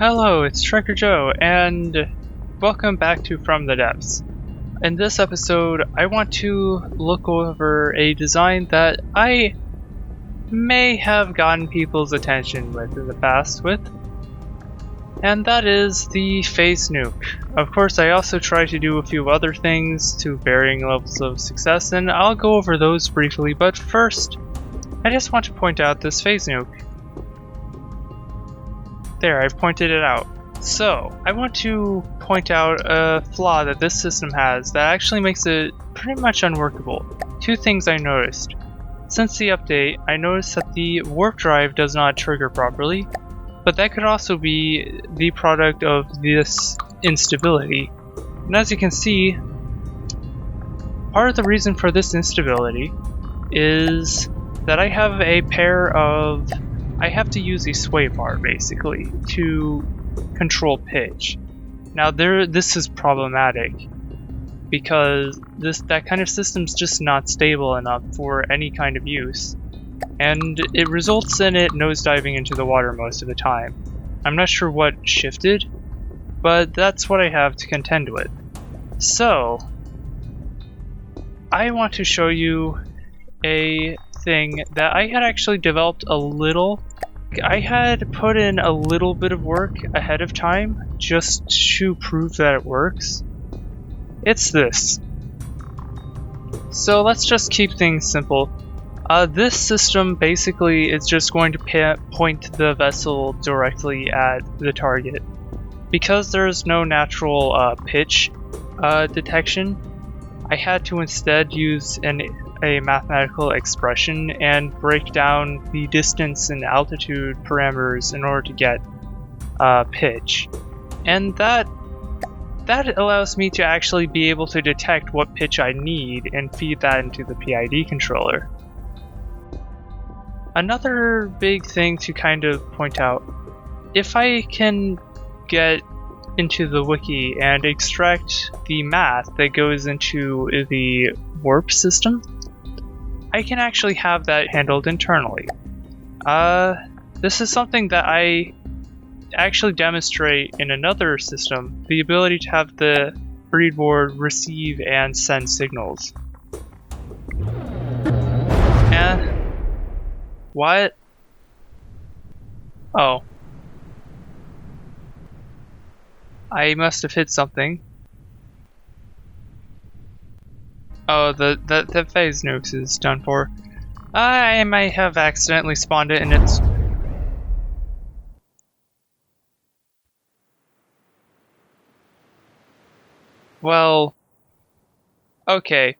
Hello, it's Trucker Joe, and welcome back to From the Depths. In this episode, I want to look over a design that I may have gotten people's attention with in the past and that is the Phaze Nuke. Of course, I also try to do a few other things to varying levels of success, and I'll go over those briefly, but first, I just want to point out this Phaze Nuke. There, I've pointed it out. So, I want to point out a flaw that this system has that actually makes it pretty much unworkable. Two things I noticed. Since the update, I noticed that the warp drive does not trigger properly, but that could also be the product of this instability. And as you can see, part of the reason for this instability is that I have I have to use a sway bar basically to control pitch. Now this is problematic because that kind of system's just not stable enough for any kind of use, and it results in it nosediving into the water most of the time. I'm not sure what shifted, but that's what I have to contend with. So, I want to show you a thing that I had actually developed a little. I had put in a little bit of work ahead of time just to prove that it works. It's this. So let's just keep things simple. This system basically is just going to point the vessel directly at the target. Because there's no natural pitch detection, I had to instead use a mathematical expression and break down the distance and altitude parameters in order to get pitch. And that allows me to actually be able to detect what pitch I need and feed that into the PID controller. Another big thing to kind of point out, if I can get into the wiki and extract the math that goes into the warp system, I can actually have that handled internally. This is something that I actually demonstrate in another system, the ability to have the breadboard receive and send signals. And what? Oh. I must have hit something. Oh, the Phaze Nukes is done for. I might have accidentally spawned it and it's... Well... Okay.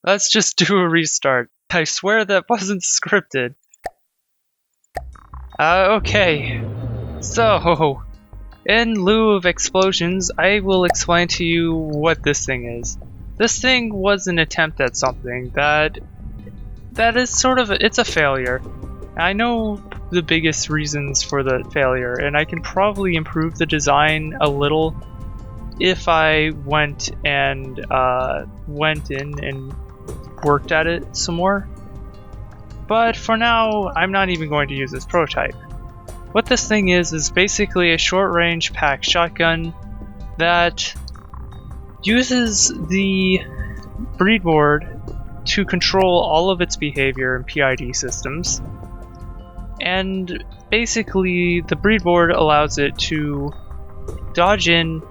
Let's just do a restart. I swear that wasn't scripted. Okay. So, in lieu of explosions, I will explain to you what this thing is. This thing was an attempt at something that is sort of it's a failure. I know the biggest reasons for the failure, and I can probably improve the design a little if I went in and worked at it some more. But for now, I'm not even going to use this prototype. What this thing is basically a short-range pack shotgun that uses the breadboard to control all of its behavior in PID systems. And basically, the breadboard allows it to dodge in,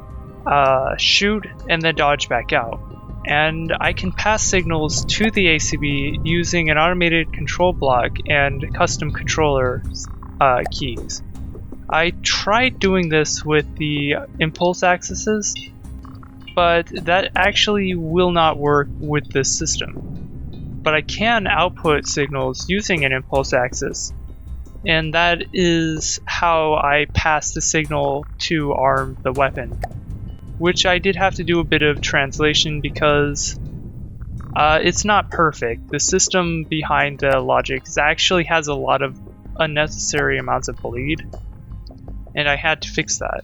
shoot, and then dodge back out. And I can pass signals to the ACB using an automated control block and custom controller keys. I tried doing this with the impulse axes, but that actually will not work with this system. But I can output signals using an impulse axis, and that is how I pass the signal to arm the weapon. Which I did have to do a bit of translation because it's not perfect. The system behind the logic actually has a lot of unnecessary amounts of bleed, and I had to fix that.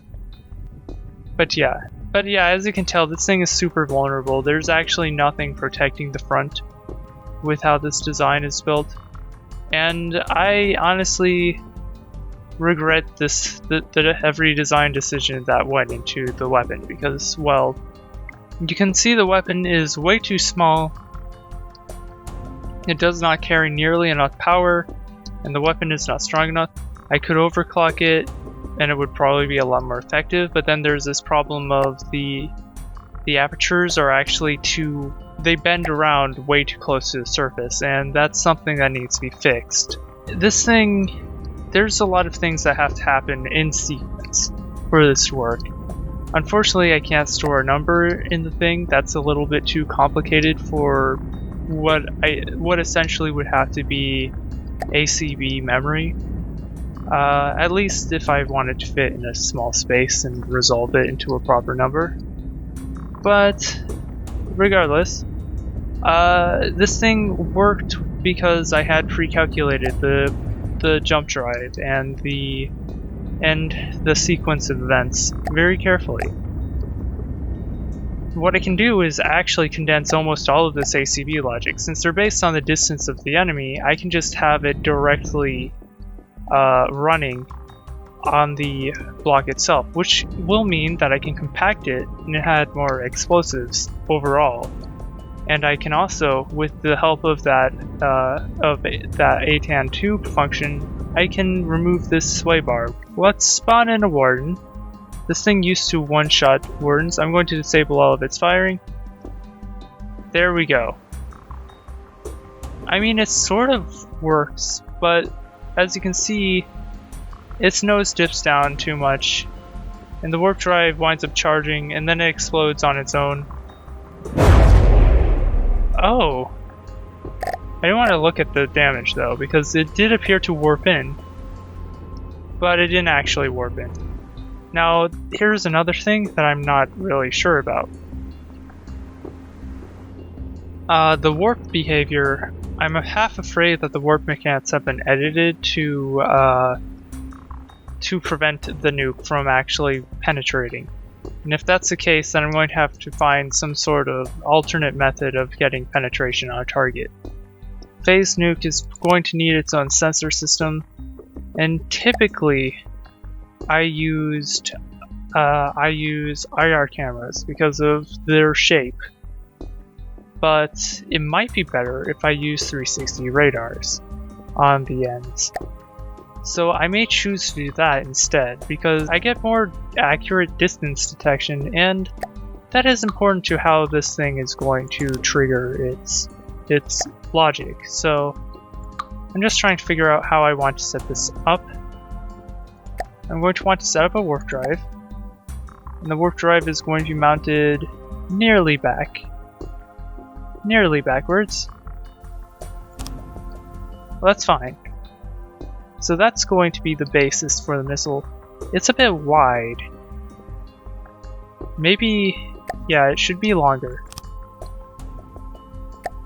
But yeah, as you can tell, this thing is super vulnerable. There's actually nothing protecting the front with how this design is built, and I honestly regret every design decision that went into the weapon because, well, you can see the weapon is way too small. It does not carry nearly enough power, and the weapon is not strong enough. I could overclock it, and it would probably be a lot more effective, but then there's this problem of the apertures are actually they bend around way too close to the surface, and that's something that needs to be fixed. This thing, there's a lot of things that have to happen in sequence for this to work. Unfortunately, I can't store a number in the thing. That's a little bit too complicated for what essentially would have to be ACB memory. At least if I wanted to fit in a small space and resolve it into a proper number. But regardless, this thing worked because I had pre-calculated the jump drive and the sequence of events very carefully. What I can do is actually condense almost all of this ACB logic. Since they're based on the distance of the enemy, I can just have it directly running on the block itself, which will mean that I can compact it and it had more explosives overall. And I can also, with the help of that ATAN tube function, I can remove this sway bar. Let's spawn in a warden. This thing used to one-shot wardens. I'm going to disable all of its firing. There we go. I mean, it sort of works, but as you can see, its nose dips down too much, and the warp drive winds up charging, and then it explodes on its own. Oh! I didn't want to look at the damage though, because it did appear to warp in, but it didn't actually warp in. Now, here's another thing that I'm not really sure about. The warp behavior, I'm half afraid that the warp mechanics have been edited to prevent the nuke from actually penetrating. And if that's the case, then I'm going to have to find some sort of alternate method of getting penetration on a target. Phaze Nuke is going to need its own sensor system, and typically I use IR cameras because of their shape. But it might be better if I use 360 radars on the ends. So I may choose to do that instead because I get more accurate distance detection, and that is important to how this thing is going to trigger its logic. So I'm just trying to figure out how I want to set this up. I'm going to want to set up a warp drive, and the warp drive is going to be mounted nearly backwards. Well, that's fine. So that's going to be the basis for the missile. It's a bit wide. Maybe, yeah, it should be longer.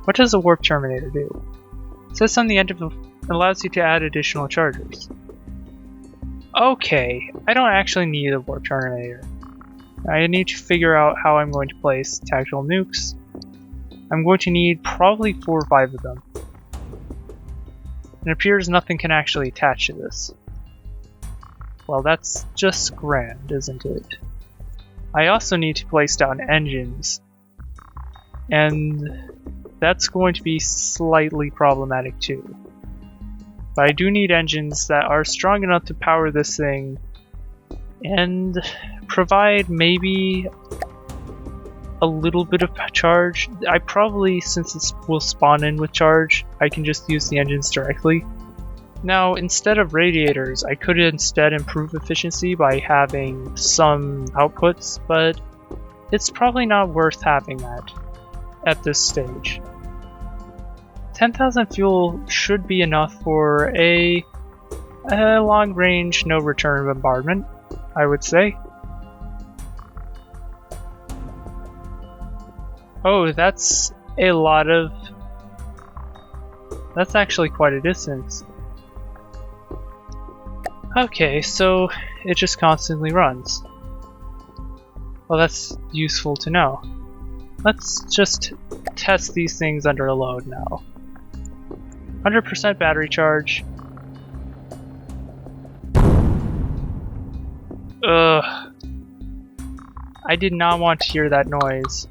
What does a warp terminator do? It says on the end of it allows you to add additional chargers. Okay, I don't actually need a warp terminator. I need to figure out how I'm going to place tactical nukes. I'm going to need probably 4 or 5 of them. It appears nothing can actually attach to this. Well, that's just grand, isn't it? I also need to place down engines, and that's going to be slightly problematic too. But I do need engines that are strong enough to power this thing and provide maybe a little bit of charge. I probably, since it will spawn in with charge, I can just use the engines directly. Now, instead of radiators, I could instead improve efficiency by having some outputs, but it's probably not worth having that at this stage. 10,000 fuel should be enough for a long-range, no-return bombardment, I would say. Oh, that's a lot of... That's actually quite a distance. Okay, so it just constantly runs. Well, that's useful to know. Let's just test these things under a load now. 100% battery charge. Ugh. I did not want to hear that noise.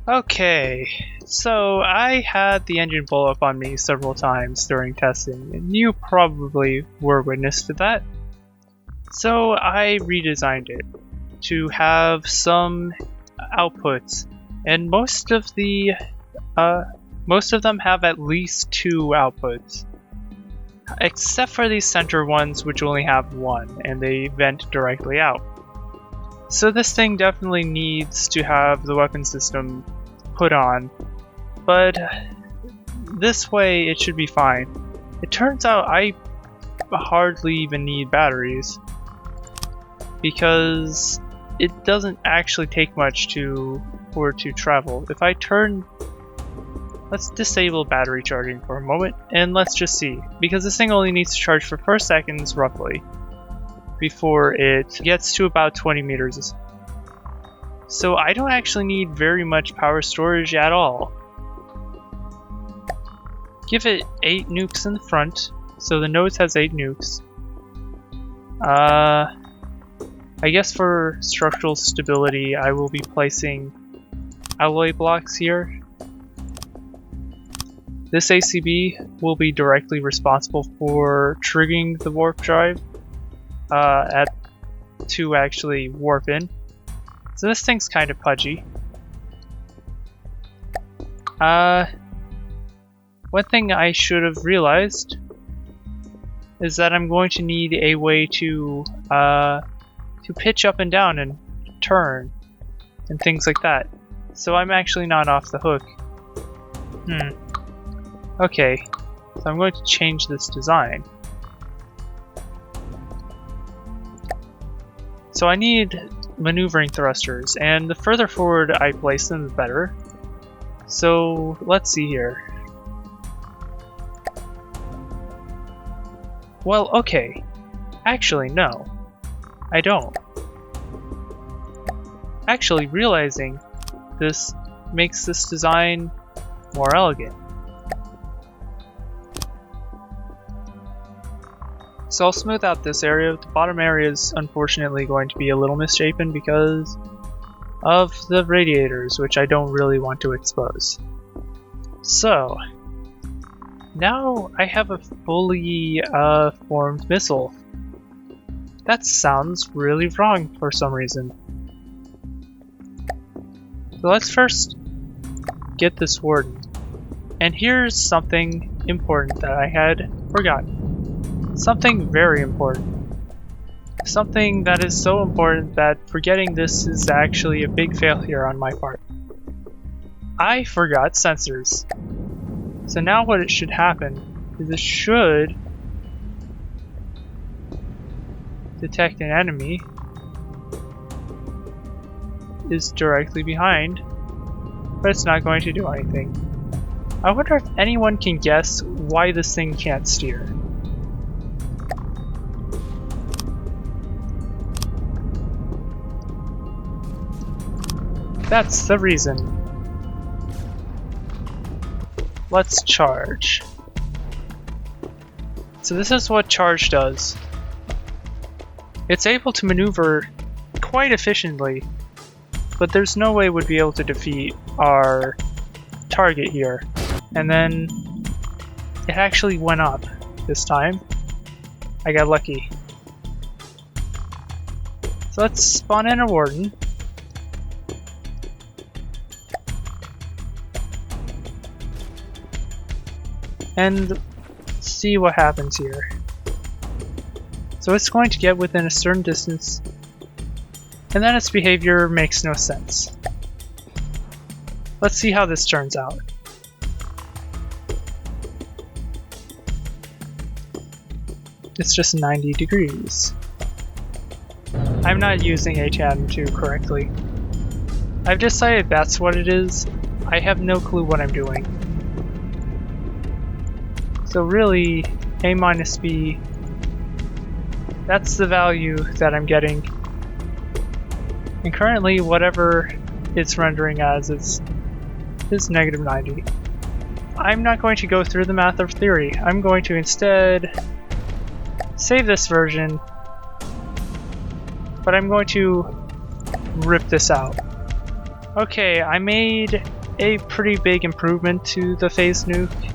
Okay, so I had the engine blow up on me several times during testing, and you probably were witness to that. So I redesigned it to have some outputs, and most of them have at least 2 outputs, except for these center ones, which only have 1, and they vent directly out. So this thing definitely needs to have the weapon system put on, but this way it should be fine. It turns out I hardly even need batteries, because it doesn't actually take much for it to travel. If I turn, let's disable battery charging for a moment, and let's just see, because this thing only needs to charge for 4 seconds roughly before it gets to about 20 meters. So I don't actually need very much power storage at all. Give it 8 nukes in the front, so the nose has 8 nukes. I guess for structural stability I will be placing alloy blocks here. This ACB will be directly responsible for triggering the warp drive to actually warp in. So this thing's kind of pudgy. One thing I should have realized is that I'm going to need a way to pitch up and down and turn and things like that. So I'm actually not off the hook. Okay, so I'm going to change this design. So I need maneuvering thrusters, and the further forward I place them, the better. So let's see here. Well, okay. Actually, no. I don't. Actually, realizing this makes this design more elegant. So I'll smooth out this area. The bottom area is unfortunately going to be a little misshapen because of the radiators, which I don't really want to expose. So now I have a fully formed missile. That sounds really wrong for some reason. So let's first get this warden. And here's something important that I had forgotten. Something very important. Something that is so important that forgetting this is actually a big failure on my part. I forgot sensors. So now what it should happen is it should detect an enemy is directly behind, but it's not going to do anything. I wonder if anyone can guess why this thing can't steer. That's the reason. Let's charge. So this is what charge does. It's able to maneuver quite efficiently, but there's no way it would be able to defeat our target here. And then it actually went up this time. I got lucky. So let's spawn in a warden. And see what happens here. So it's going to get within a certain distance, and then its behavior makes no sense. Let's see how this turns out. It's just 90 degrees. I'm not using HM 2 correctly. I've decided that's what it is. I have no clue what I'm doing. So really, A minus B, that's the value that I'm getting. And currently, whatever it's rendering as is negative 90. I'm not going to go through the math of theory. I'm going to instead save this version, but I'm going to rip this out. Okay, I made a pretty big improvement to the Phaze Nuke.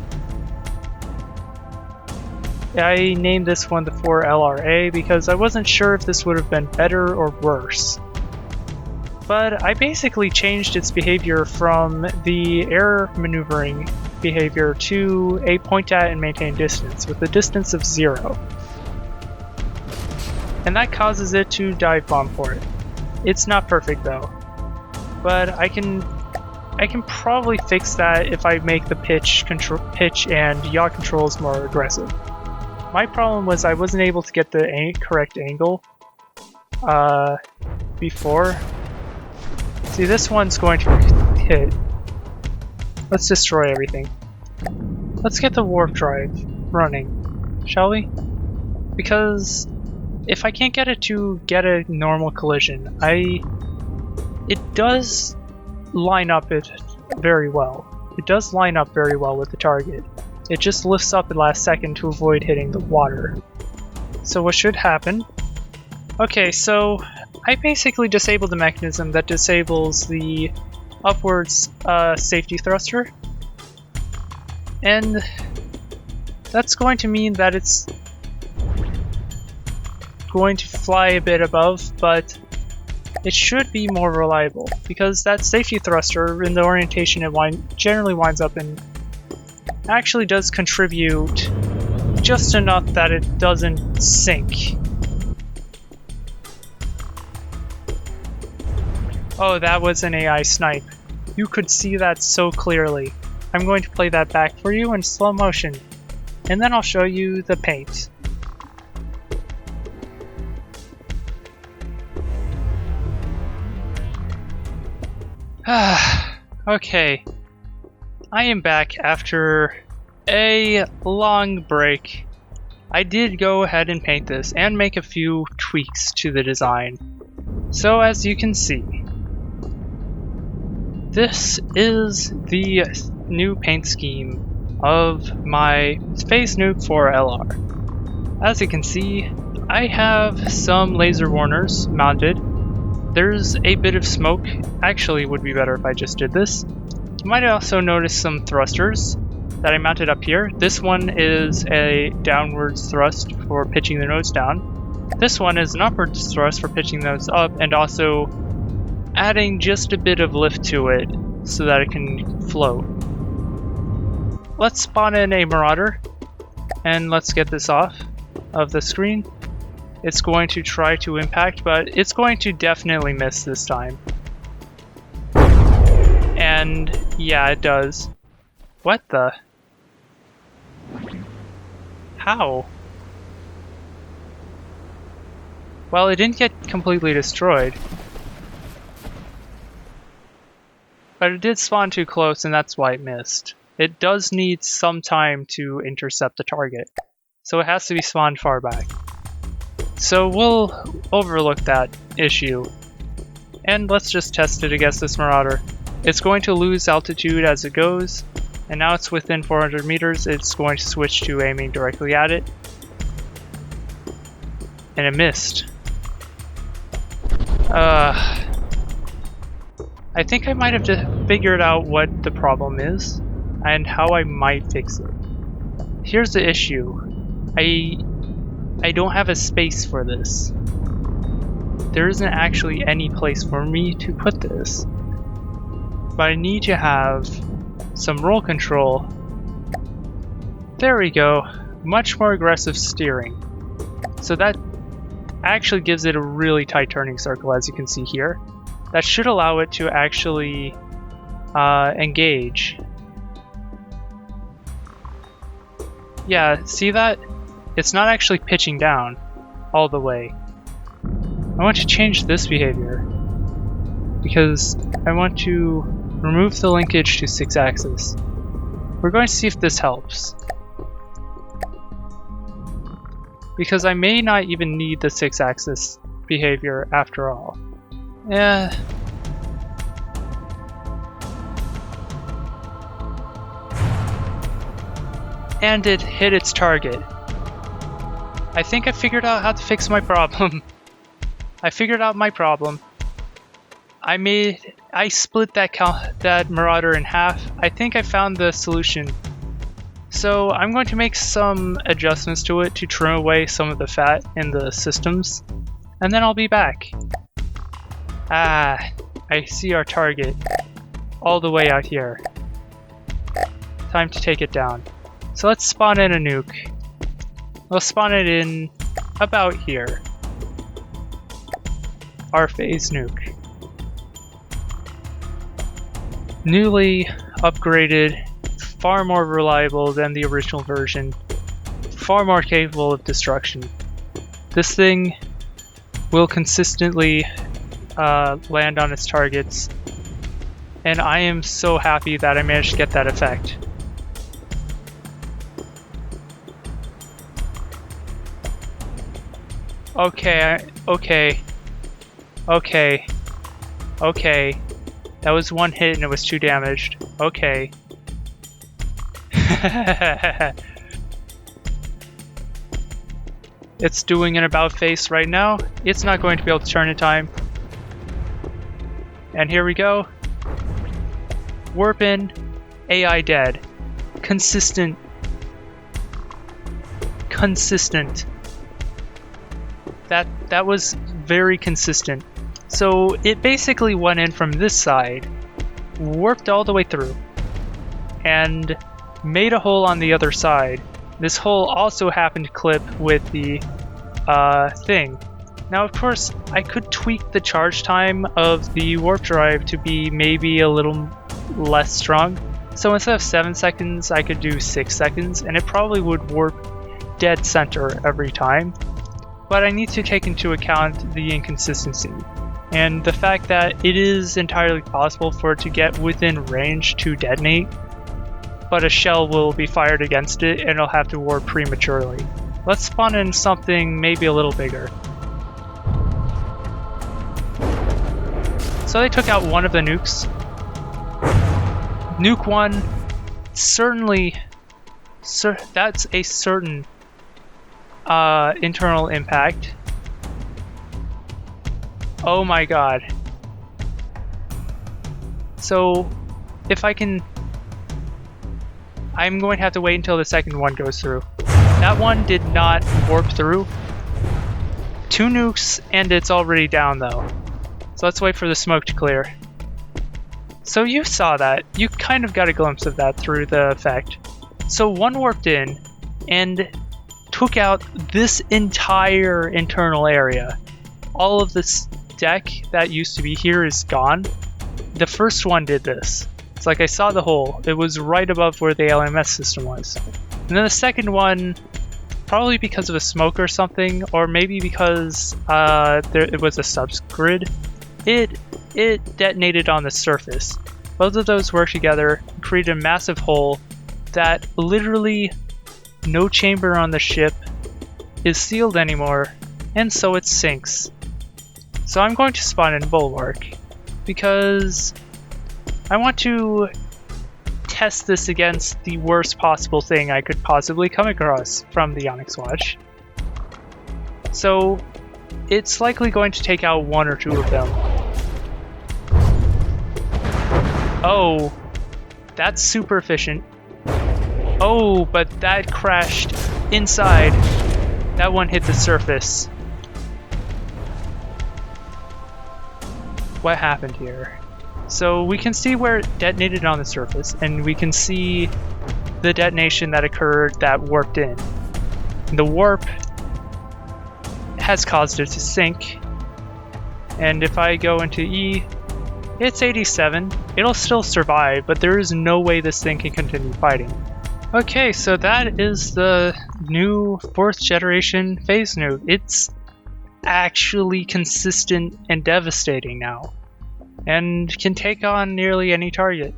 I named this one the 4LRA because I wasn't sure if this would have been better or worse. But I basically changed its behavior from the air maneuvering behavior to a point at and maintain distance with a distance of 0. And that causes it to dive bomb for it. It's not perfect though, but I can probably fix that if I make the pitch and yaw controls more aggressive. My problem was I wasn't able to get the correct angle before. See, this one's going to hit. Let's destroy everything. Let's get the warp drive running, shall we? Because if I can't get it to get a normal collision, it does line up it very well. It does line up very well with the target. It just lifts up at the last second to avoid hitting the water. So what should happen? Okay, so I basically disabled the mechanism that disables the upwards safety thruster. And that's going to mean that it's going to fly a bit above, but it should be more reliable because that safety thruster in the orientation it generally winds up in actually does contribute just enough that it doesn't sink. Oh, that was an AI snipe. You could see that so clearly. I'm going to play that back for you in slow motion, and then I'll show you the paint. Okay, I am back after a long break. I did go ahead and paint this and make a few tweaks to the design. So as you can see, this is the new paint scheme of my Phaze Nuke 4LR. As you can see, I have some laser warners mounted. There's a bit of smoke. Actually, it would be better if I just did this. You might also notice some thrusters that I mounted up here. This one is a downwards thrust for pitching the nodes down. This one is an upwards thrust for pitching those up and also adding just a bit of lift to it so that it can float. Let's spawn in a Marauder and let's get this off of the screen. It's going to try to impact, but it's going to definitely miss this time. And yeah, it does. What the? How? Well, it didn't get completely destroyed. But it did spawn too close, and that's why it missed. It does need some time to intercept the target, so it has to be spawned far back. So we'll overlook that issue. And let's just test it against this Marauder. It's going to lose altitude as it goes, and now it's within 400 meters, it's going to switch to aiming directly at it. And it missed. I think I might have figured out what the problem is, and how I might fix it. Here's the issue. I don't have a space for this. There isn't actually any place for me to put this. But I need to have some roll control. There we go. Much more aggressive steering. So that actually gives it a really tight turning circle, as you can see here. That should allow it to actually engage. Yeah, see that? It's not actually pitching down all the way. I want to change this behavior because I want to remove the linkage to 6-axis. We're going to see if this helps. Because I may not even need the 6-axis behavior after all. Yeah. And it hit its target. I think I figured out how to fix my problem. I figured out my problem. I split that Marauder in half. I think I found the solution. So I'm going to make some adjustments to it to trim away some of the fat in the systems, and then I'll be back. Ah, I see our target all the way out here. Time to take it down. So let's spawn in a nuke. We'll spawn it in about here. Our Phaze Nuke. Newly upgraded, far more reliable than the original version, far more capable of destruction. This thing will consistently land on its targets, and I am so happy that I managed to get that effect. Okay. That was one hit and it was 2 damaged. Okay. It's doing an about face right now. It's not going to be able to turn in time. And here we go. Warp in. AI dead. Consistent. That was very consistent. So it basically went in from this side, warped all the way through, and made a hole on the other side. This hole also happened to clip with the thing. Now, of course, I could tweak the charge time of the warp drive to be maybe a little less strong. So instead of 7 seconds, I could do 6 seconds, and it probably would warp dead center every time. But I need to take into account the inconsistency and the fact that it is entirely possible for it to get within range to detonate, but a shell will be fired against it and it'll have to warp prematurely. Let's spawn in something maybe a little bigger. So they took out one of the nukes. Nuke 1, certainly, that's a certain internal impact. Oh my god. So, if I can... I'm going to have to wait until the second one goes through. That one did not warp through. 2 nukes, and it's already down though. So let's wait for the smoke to clear. So you saw that. You kind of got a glimpse of that through the effect. So one warped in, and took out this entire internal area. All of this deck that used to be here is gone. The first one did this. It's like I saw the hole. It was right above where the LMS system was. And then the second one, probably because of a smoke or something, or maybe because it was a subgrid, it detonated on the surface. Both of those worked together, created a massive hole that literally no chamber on the ship is sealed anymore, and so it sinks. So I'm going to spawn in Bulwark, because I want to test this against the worst possible thing I could possibly come across from the Onyx Watch. So it's likely going to take out 1 or 2 of them. Oh, that's super efficient. Oh, but that crashed inside. That one hit the surface. What happened here? So we can see where it detonated on the surface, and we can see the detonation that occurred that warped in. The warp has caused it to sink, and if I go into E, it's 87. It'll still survive, but there is no way this thing can continue fighting. Okay, so that is the new 4th generation Phaze Nuke. It's actually consistent and devastating now, and can take on nearly any target.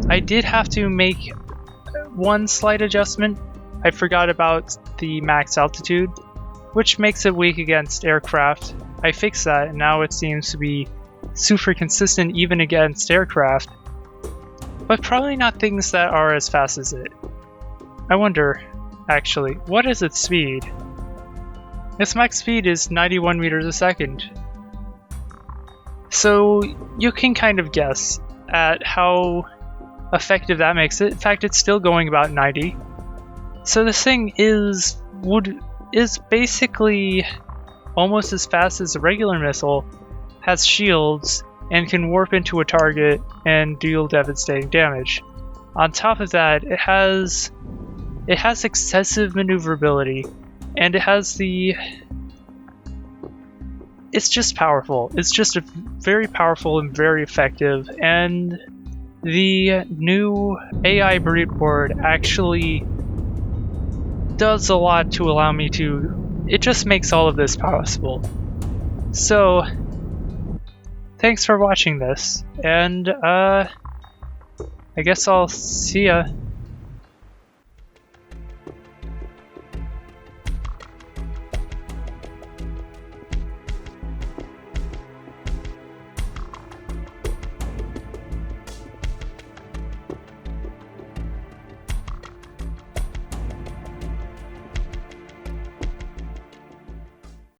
I did have to make one slight adjustment. I forgot about the max altitude, which makes it weak against aircraft. I fixed that, and now it seems to be super consistent even against aircraft, but probably not things that are as fast as it. I wonder, actually, what is its speed? Its max speed is 91 meters a second. So you can kind of guess at how effective that makes it. In fact, it's still going about 90. So this thing is basically almost as fast as a regular missile, has shields, and can warp into a target and deal devastating damage. On top of that, it has excessive maneuverability, and it has it's just powerful. It's just very powerful and very effective, and the new AI breedboard actually does a lot to allow me to... It just makes all of this possible. So, thanks for watching this, and I guess I'll see ya.